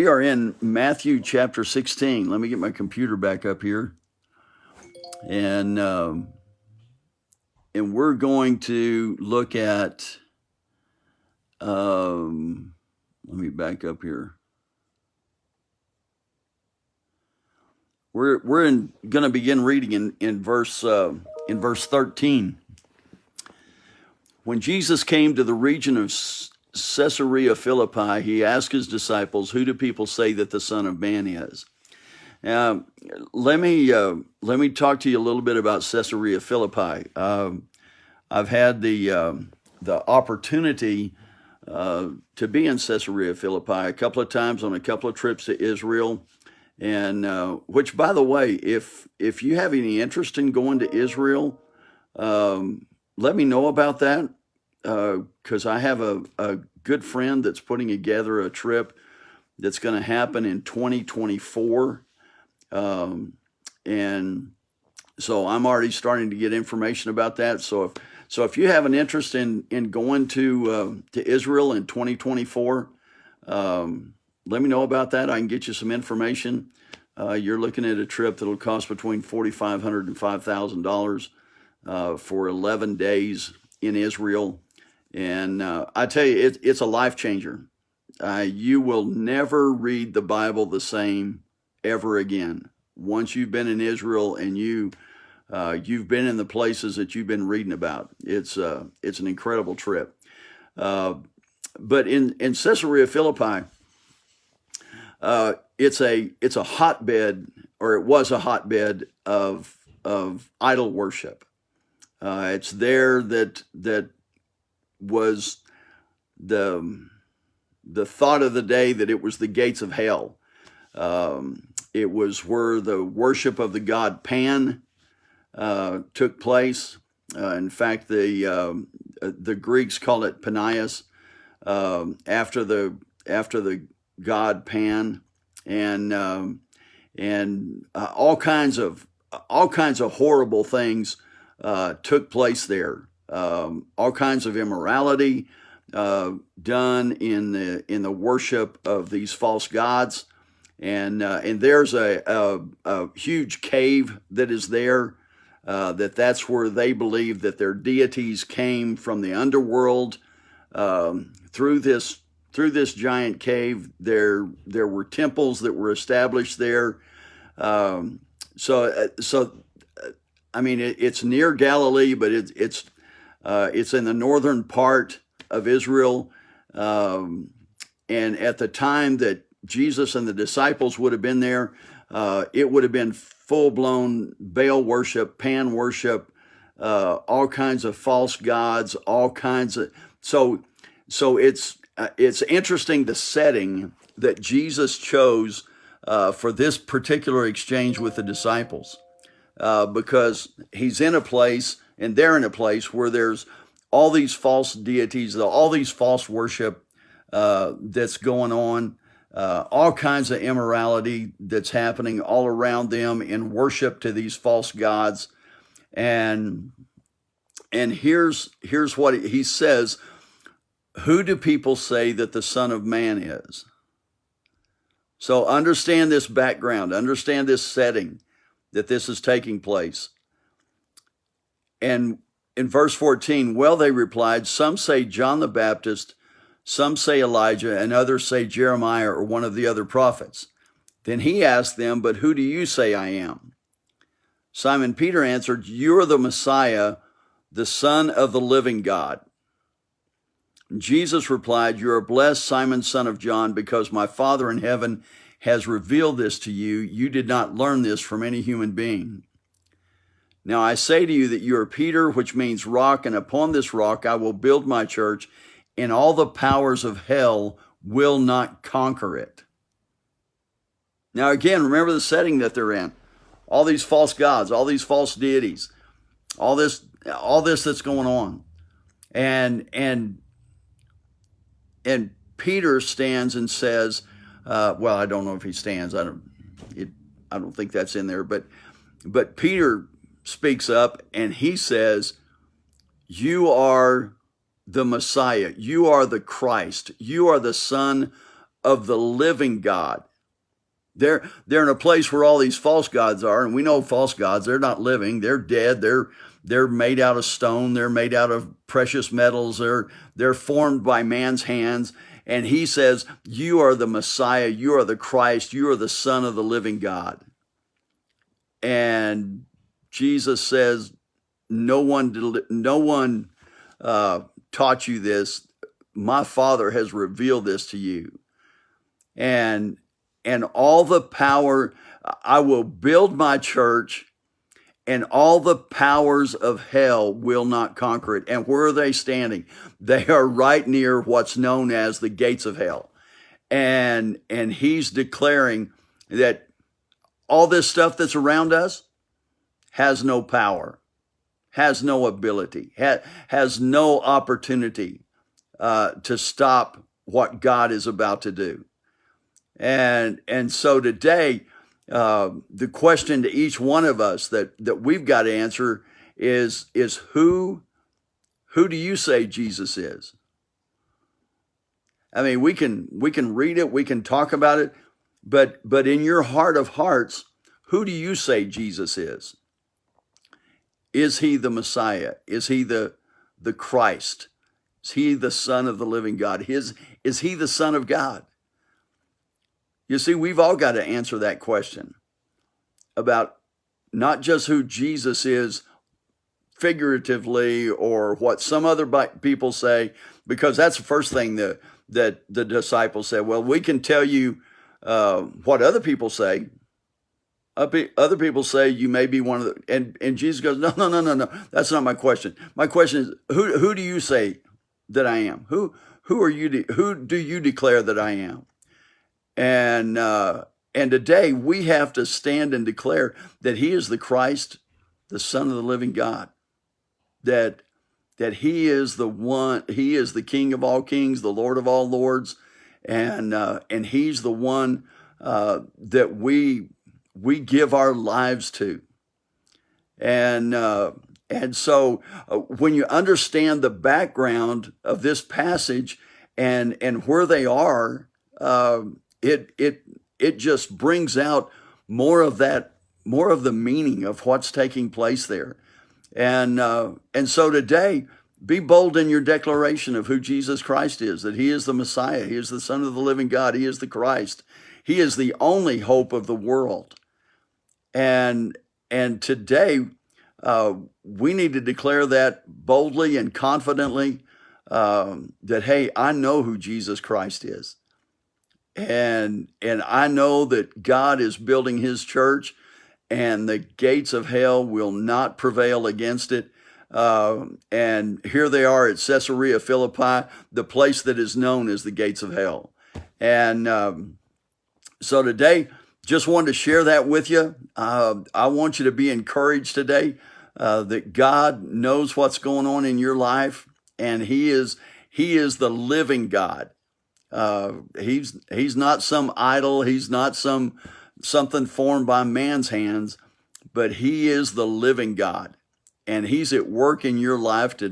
We are in Matthew chapter 16. Let me get my computer back up here. And we're going to look at, let me back up here. We're going to begin reading in verse 13. When Jesus came to the region of Caesarea Philippi, he asked his disciples, "Who do people say that the Son of Man is?" Let me talk to you a little bit about Caesarea Philippi. I've had the opportunity to be in Caesarea Philippi a couple of times on a couple of trips to Israel, and which, by the way, if you have any interest in going to Israel, let me know about that, because I have a good friend that's putting together a trip that's going to happen in 2024. And so I'm already starting to get information about that. So if you have an interest in going to Israel in 2024, let me know about that. I can get you some information. You're looking at a trip that'll cost between $4,500 and $5,000 for 11 days in Israel. And I tell you, it's a life changer. You will never read the Bible the same ever again once you've been in Israel and you've been in the places that you've been reading about. It's an incredible trip. But in Caesarea Philippi, it's a hotbed, or it was a hotbed of idol worship. It's there that was the thought of the day that it was the gates of hell. It was where the worship of the god Pan took place. In fact, the Greeks call it Panias, after the god Pan, and all kinds of horrible things took place there. All kinds of immorality done in the worship of these false gods, and there's a huge cave that is there. That's where they believe that their deities came from the underworld. Through this giant cave, there were temples that were established there. So I mean, it's near Galilee, but it's in the northern part of Israel. And at the time that Jesus and the disciples would have been there, it would have been full-blown Baal worship, Pan worship, all kinds of false gods, all kinds of. So it's interesting the setting that Jesus chose for this particular exchange with the disciples, because he's in a place and they're in a place where there's all these false deities, all these false worship that's going on, all kinds of immorality that's happening all around them in worship to these false gods. And here's what he says: "Who do people say that the Son of Man is?" So understand this background, understand this setting that this is taking place. And in verse 14, "Well, they replied, some say John the Baptist, some say Elijah, and others say Jeremiah or one of the other prophets." Then he asked them, "But who do you say I am?" Simon Peter answered, "You are the Messiah, the Son of the living God." Jesus replied, "You are blessed, Simon, son of John, because my Father in heaven has revealed this to you. You did not learn this from any human being. Now I say to you that you are Peter, which means rock, and upon this rock I will build my church, and all the powers of hell will not conquer it." Now again, remember the setting that they're in. All these false gods, all these false deities, all this that's going on. And Peter stands and says, well, I don't know if he stands. I don't think that's in there, but Peter speaks up and he says, "You are the Messiah. You are the Christ. You are the Son of the living God. They're in a place where all these false gods are, and we know false gods, they're not living, they're dead, they're made out of stone, they're made out of precious metals, they're formed by man's hands. And he says, you are the Messiah, you are the Christ, you are the Son of the living God. And Jesus says, no one taught you this. My Father has revealed this to you. And all the power, I will build my church, and all the powers of hell will not conquer it. And where are they standing? They are right near what's known as the gates of hell. And he's declaring that all this stuff that's around us has no power, has no ability, has no opportunity to stop what God is about to do. And so today, the question to each one of us that we've got to answer is who do you say Jesus is? I mean, we can read it, we can talk about it, but in your heart of hearts, who do you say Jesus is? Is he the Messiah? Is he the Christ? Is he the Son of the living God? Is he the Son of God? You see, we've all got to answer that question about not just who Jesus is figuratively or what some other people say, because that's the first thing that the disciples said. Well, we can tell you what other people say. Other people say you may be one of the, and Jesus goes, no. That's not my question. My question is, who do you say that I am? Who are you? Who do you declare that I am? And today we have to stand and declare that he is the Christ, the Son of the living God, that he is the one, he is the King of all kings, the Lord of all lords, and he's the one that we give our lives to. And so when you understand the background of this passage and where they are, it just brings out more of the meaning of what's taking place there. And so today, be bold in your declaration of who Jesus Christ is, that he is the Messiah, he is the Son of the living God, he is the Christ, he is the only hope of the world. And today, we need to declare that boldly and confidently, that, hey, I know who Jesus Christ is. And I know that God is building his church, and the gates of hell will not prevail against it. And here they are at Caesarea Philippi, the place that is known as the gates of hell. And so today, just wanted to share that with you. I want you to be encouraged today that God knows what's going on in your life, and he is the living God. He's not some idol. He's not something formed by man's hands, but he is the living God, and he's at work in your life today.